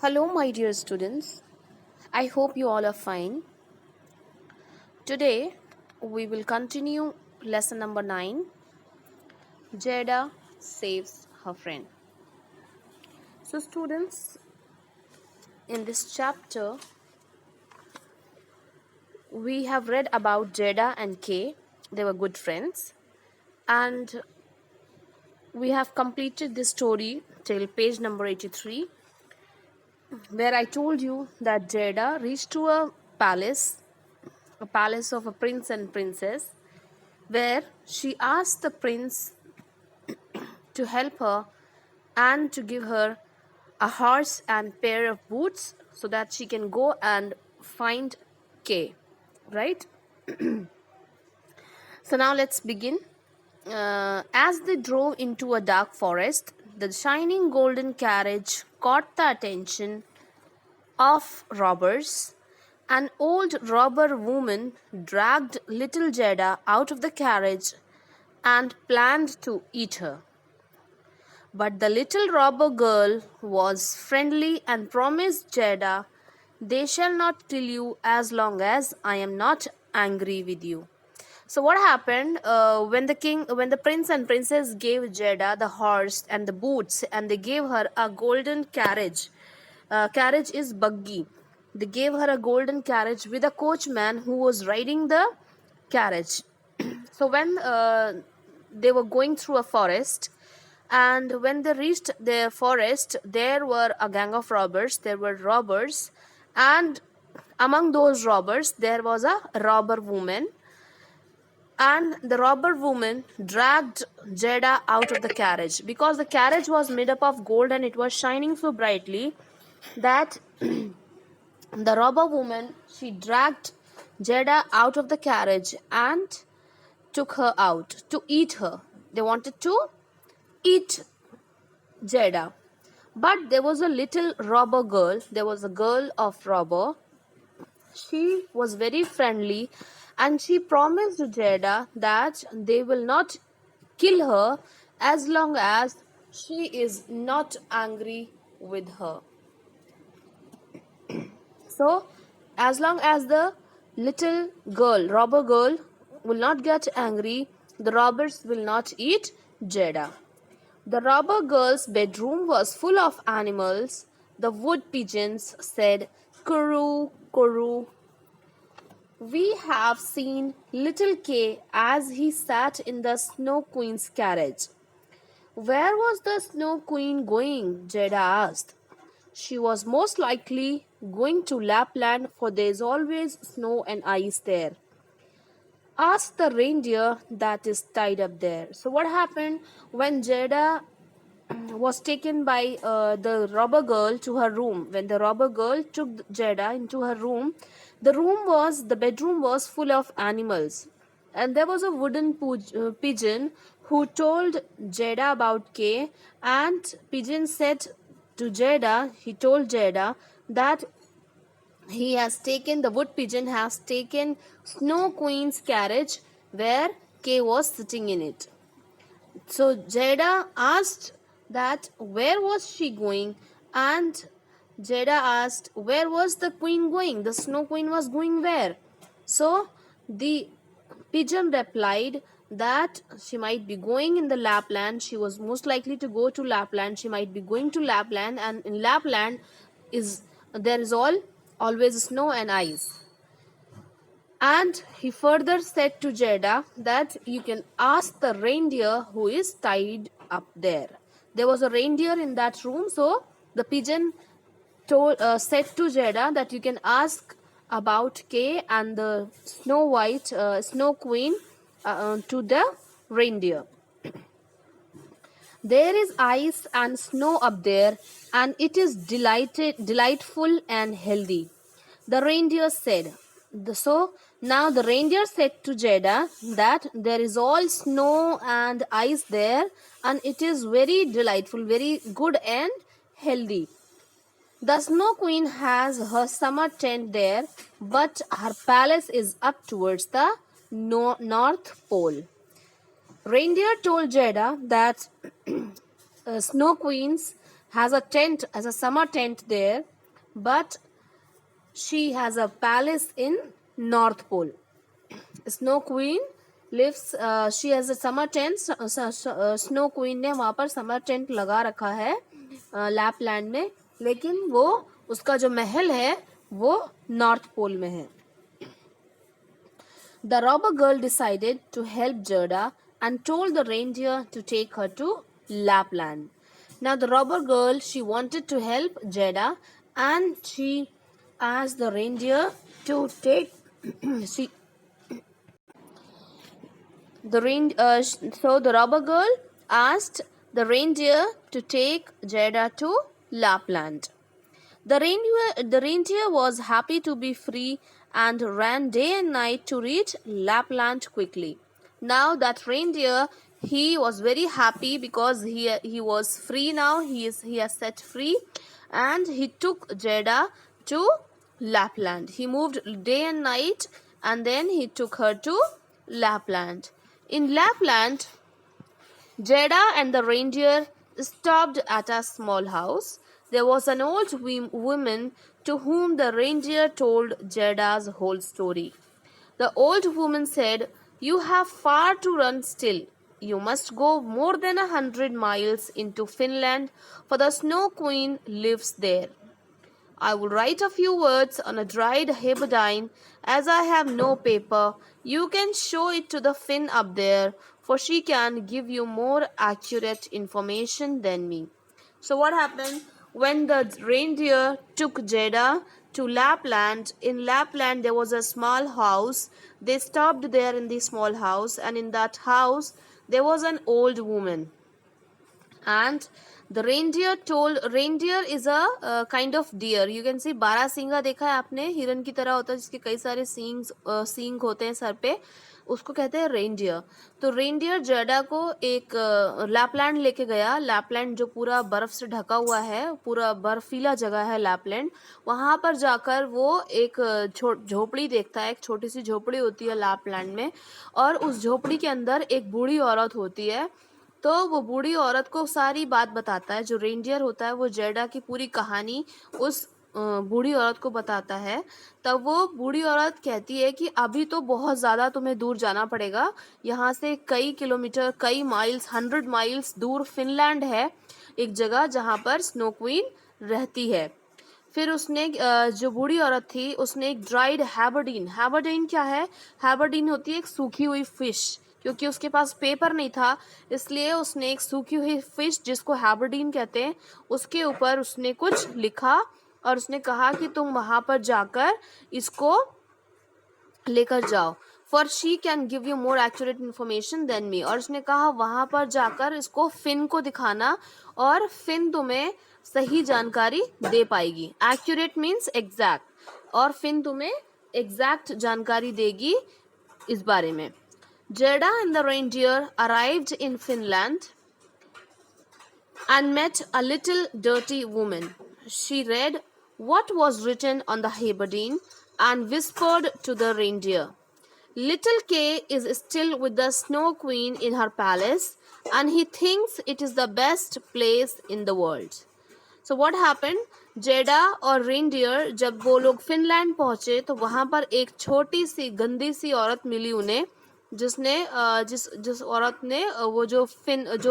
Hello, my dear students. I hope you all are fine. Today, we will continue lesson number 9. Jada saves her friend. So, students, in this chapter, we have read about Jada and Kay. They were good friends. And we have completed this story till page number 83, where I told you that Jada reached to a palace of a prince and princess, where she asked the prince to help her and to give her a horse and pair of boots so that she can go and find Kay, right? So now let's begin. As they drove into a dark forest, the shining golden carriage caught the attention of robbers. An old robber woman dragged little Jada out of the carriage and planned to eat her. But the little robber girl was friendly and promised Jada, "They shall not kill you as long as I am not angry with you." So what happened when the prince and princess gave Jada the horse and the boots, and they gave her a golden carriage. Carriage is buggy. They gave her a golden carriage with a coachman who was riding the carriage. So when they were going through a forest, and when they reached the forest, there were a gang of robbers. There were robbers, and among those robbers there was a robber woman, and the robber woman dragged Jada out of the carriage because the carriage was made up of gold and it was shining so brightly that the robber woman, she dragged Jada out of the carriage and took her out to eat her. They wanted to eat Jada. But there was a little robber girl. There was a girl of robber. She was very friendly and she promised Jada that they will not kill her as long as she is not angry with her. So, as long as the little girl, robber girl, will not get angry, the robbers will not eat Jada. The robber girl's bedroom was full of animals. The wood pigeons said, "Kuru, kuru." We have seen little Kay as he sat in the Snow Queen's carriage. "Where was the Snow Queen going?" Jada asked. "She was most likely going to Lapland, for there is always snow and ice there. Ask the reindeer that is tied up there." So what happened when Jada was taken by the robber girl to her room? When the robber girl took Jada into her room, the bedroom was full of animals, and there was a wooden pigeon who told Jada about Kay, and pigeon said to Jada, he told Jada that the wood pigeon has taken Snow Queen's carriage where Kay was sitting in it. So Jada asked that where was she going, and Jada asked where was the queen going. The Snow Queen was going where? So the pigeon replied that she might be going in the Lapland. She was most likely to go to Lapland. She might be going to Lapland, and in Lapland there is always snow and ice. And he further said to Jada that you can ask the reindeer who is tied up there. There was a reindeer in that room, so the pigeon said to Jada that you can ask about Kay and the Snow Queen to the reindeer. There is ice and snow up there, and it is delightful and healthy, the reindeer said. So now the reindeer said to Jada that there is all snow and ice there, and it is very delightful, very good and healthy. The Snow Queen has her summer tent there, but her palace is up towards the North Pole. Reindeer told Jada that Snow Queen's has a tent, as a summer tent there, but she has a palace in North Pole. Snow Queen lives, she has a summer tent. Snow Queen ने वहाँ पर summer tent लगा रखा है Lapland में, लेकिन वो उसका जो महल है वो नॉर्थ पोल में है. The robber girl decided to help Gerda and told the reindeer to take her to Lapland. Now the robber girl, she wanted to help Gerda and she asked the reindeer to take she so the robber girl asked the reindeer to take Gerda to Lapland. The reindeer was happy to be free and ran day and night to reach Lapland quickly. Now that reindeer, he was very happy because he was free now. He has set free, and he took Gerda to Lapland. He moved day and night, and then he took her to Lapland. In Lapland, Gerda and the reindeer stopped at a small house. There was an old woman to whom the reindeer told Gerda's whole story. The old woman said, "You have far to run still. You must go more than 100 miles into Finland, for the Snow Queen lives there. I will write a few words on a dried herberdine. As I have no paper, you can show it to the Finn up there, for she can give you more accurate information than me." So what happened when the reindeer took Gerda to Lapland? In Lapland there was a small house. They stopped there in the small house, and in that house there was an old woman. And the reindeer is a kind of deer. You can see बारहसिंगा देखा है आपने, हिरन की तरह होता है जिसके कई सारे सींग होते हैं सर पे, उसको कहते हैं रेनडियर. तो रेनडियर जर्डा को एक लैपलैंड लेके गया. लैपलैंड जो पूरा बर्फ से ढका हुआ है, पूरा बर्फीला जगह है लैपलैंड. वहां पर जाकर वो एक झोपड़ी देखता है. एक छोटी सी झोपड़ी होती है लैपलैंड में, और उस झोपड़ी के अंदर एक बूढ़ी औरत होती है. तो वो बूढ़ी औरत को सारी बात बताता है. जो रेंडियर होता है वो जर्डा की पूरी कहानी उस बूढ़ी औरत को बताता है. तब वो बूढ़ी औरत कहती है कि अभी तो बहुत ज़्यादा तुम्हें दूर जाना पड़ेगा. यहाँ से कई किलोमीटर, कई माइल्स, 100 माइल्स दूर फिनलैंड है, एक जगह जहाँ पर स्नो क्वीन रहती है. फिर उसने जो बूढ़ी औरत थी उसने एक ड्राइड हैबरडीन क्या है? हैबरडीन होती है एक सूखी हुई फिश. क्योंकि उसके पास पेपर नहीं था, इसलिए उसने एक सूखी हुई फिश जिसको हैबरडीन कहते हैं उसके ऊपर उसने कुछ लिखा, और उसने कहा कि तुम वहां पर जाकर इसको लेकर जाओ, for she can give you more accurate information than me. और उसने कहा वहां पर जाकर इसको फिन को दिखाना, और फिन तुम्हें सही जानकारी दे पाएगी. एक्यूरेट मीन्स एग्जैक्ट, और फिन तुम्हें एग्जैक्ट जानकारी देगी इस बारे में. Gerda and the reindeer arrived in Finland and met a little dirty woman. She read what was written on the herberdine and whispered to the reindeer, "Little Kay is still with the Snow Queen in her palace, and he thinks it is the best place in the world." So what happened? जेडा और reindeer जब वो लोग Finland पहुंचे तो वहां पर एक छोटी सी गंदी सी औरत मिली उन्हें, जिसने जिस औरत ने वो जो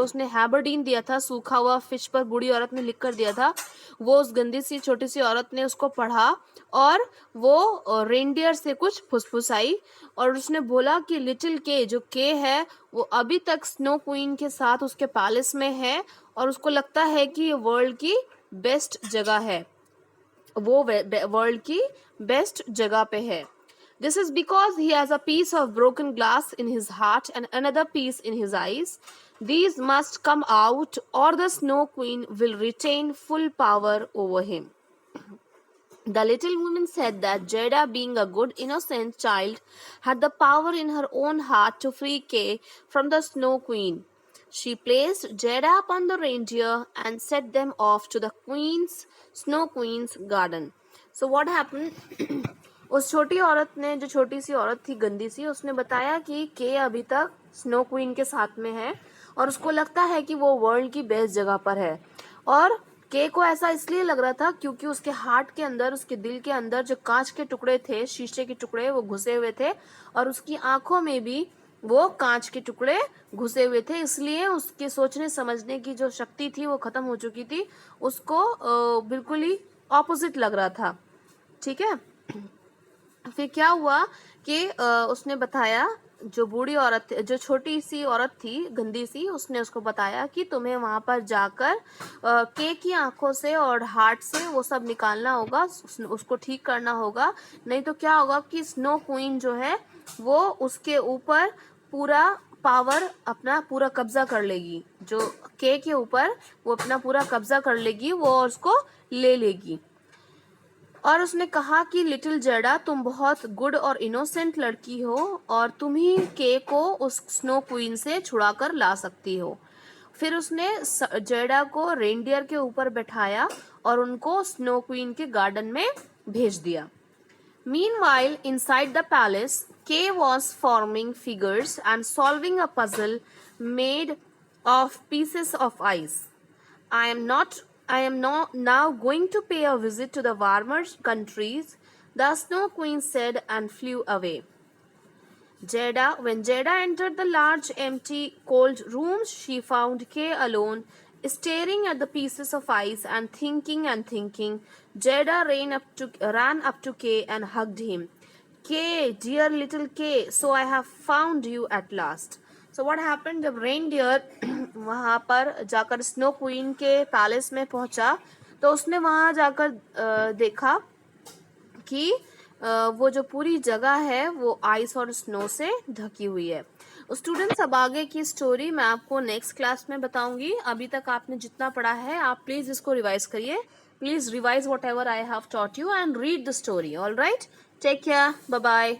उसने हैबरडीन दिया था, सूखा हुआ फिश पर बूढ़ी औरत ने लिख कर दिया था, वो उस गंदी सी छोटी सी औरत ने उसको पढ़ा, और वो रेनडियर से कुछ फुसफुसाई, और उसने बोला कि लिटिल के, जो के है वो अभी तक स्नो क्वीन के साथ उसके पैलेस में है, और उसको लगता है कि ये वर्ल्ड की बेस्ट जगह है, वो वर्ल्ड की बेस्ट जगह पे है. This is because he has a piece of broken glass in his heart and another piece in his eyes. These must come out, or the Snow Queen will retain full power over him. The little woman said that Gerda, being a good, innocent child, had the power in her own heart to free Kay from the Snow Queen. She placed Gerda upon the reindeer and set them off to the Snow Queen's garden. So what happened? उस छोटी औरत ने, जो छोटी सी औरत थी गंदी सी, उसने बताया कि के अभी तक स्नो क्वीन के साथ में है और उसको लगता है कि वो वर्ल्ड की बेस्ट जगह पर है, और के को ऐसा इसलिए लग रहा था क्योंकि उसके हार्ट के अंदर, उसके दिल के अंदर जो कांच के टुकड़े थे, शीशे के टुकड़े, वो घुसे हुए थे और उसकी आंखों में भी वो कांच के टुकड़े घुसे हुए थे, इसलिए उसके सोचने समझने की जो शक्ति थी वो खत्म हो चुकी थी, उसको बिल्कुल ही ऑपोजिट लग रहा था। ठीक है, फिर क्या हुआ कि उसने बताया, जो बूढ़ी औरत, जो छोटी सी औरत थी गंदी सी, उसने उसको बताया कि तुम्हें वहां पर जाकर के की आंखों से और हार्ट से वो सब निकालना होगा, उसको ठीक करना होगा, नहीं तो क्या होगा कि स्नो क्वीन जो है वो उसके ऊपर पूरा पावर, अपना पूरा कब्जा कर लेगी, जो के ऊपर वो अपना पूरा कब्जा कर लेगी, वो उसको ले लेगी। और उसने कहा कि लिटिल जेडा, तुम बहुत गुड और इनोसेंट लड़की हो और तुम ही के को उस स्नो क्वीन से छुड़ा कर ला सकती हो। फिर उसने जेडा को रेनडियर के ऊपर बैठाया और उनको स्नो क्वीन के गार्डन में भेज दिया। Meanwhile, inside the palace, Kay was forming figures and solving a puzzle made of pieces of ice. I am not now going to pay a visit to the warmer countries, the Snow Queen said and flew away. When Jada entered the large, empty, cold room, she found Kay alone, staring at the pieces of ice and thinking and thinking. Jada ran up to Kay and hugged him. Kay, dear little Kay, so I have found you at last. So what happened, जब reindeer वहाँ पर जाकर snow queen के palace में पहुंचा, तो उसने वहाँ जाकर देखा कि वो जो पूरी जगह है वो आइस और स्नो से ढकी हुई है। स्टूडेंट्स, अब आगे की स्टोरी मैं आपको नेक्स्ट क्लास में बताऊंगी। अभी तक आपने जितना पढ़ा है आप प्लीज इसको रिवाइज करिए। Please revise whatever I have taught you and read the story. All right, take care, bye bye.